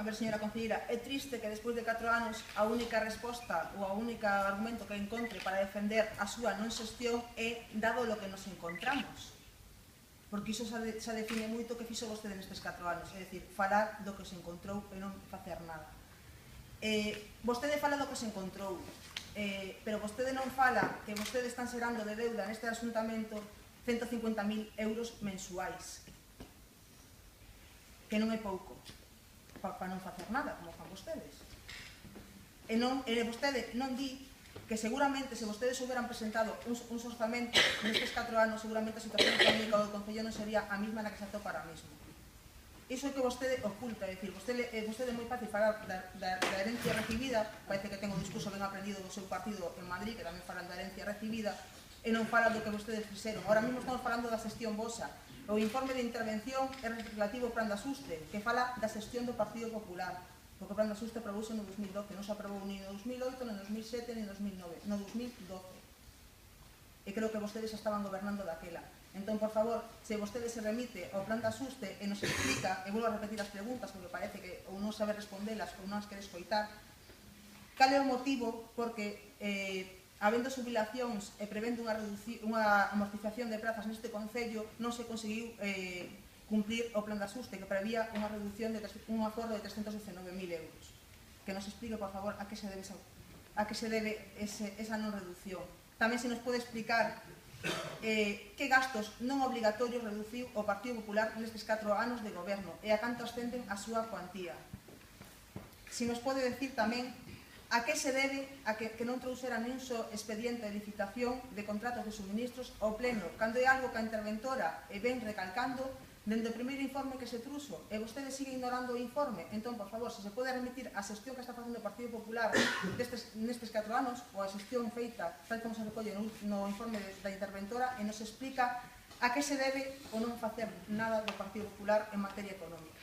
A ver, señora concelleira, é triste que despois de 4 anos a única resposta ou a única argumento que encontre para defender a súa non xestión é dado lo que nos encontramos. Porque iso xa define moito que fixo vostede nestes 4 anos, é dicir, falar do que se encontrou e non facer nada. Vostede fala do que se encontrou, pero vostede non fala que vostede están xerando de deuda neste asuntamento 150.000 euros mensuais, que non é pouco para non facer nada, como fan vostedes. E vostede non di que seguramente se vostedes houberan presentado uns orzamentos nestes 4 anos, seguramente a situación económica do Concello non sería a mesma na que se atopa ahora mesmo. Iso é que vostede oculta, é dicir, vostede é moi fácil falar da herencia recibida, parece que ten o discurso ben aprendido do seu partido en Madrid, que tamén falan da herencia recibida, e non falan do que vostedes fixeron. Ahora mesmo estamos falando da xestión vosa. O informe de intervención é relativo ao plan de asuste, que fala da xestión do Partido Popular, porque o plan de asuste aprobouse no 2012, non se aprobou ni no 2008, ni no 2007, ni no 2009, no 2012. E creo que vostedes estaban gobernando daquela. Entón, por favor, se vostede se remite ao plan de asuste e nos explica, e volvo a repetir as preguntas, porque parece que ou non sabe respondelas ou non as quere escoitar, cal é o motivo porque habendo xubilacións e prevendo unha amortización de prazas neste Concello, non se conseguiu cumprir o plan de asuste, que prevía unha reducción de un aforro de 319.000 euros. Que nos explique, por favor, a que se debe esa non reducción. Tamén se nos pode explicar que gastos non obligatorios reduciu o Partido Popular nestes 4 anos de goberno e a canto ascenden a súa cuantía. Se nos pode decir tamén a que se debe a que non trouxera nin só expediente de licitación de contratos de suministros ao pleno, cando é algo que a interventora ven recalcando dende o primeiro informe que se truxo, e vostede sigue ignorando o informe. Entón, por favor, se se pode remitir a xestión que está facendo o Partido Popular nestes 4 anos, ou a xestión feita, tal como se recolle no informe da interventora, e nos explica a que se debe o non facer nada do Partido Popular en materia económica.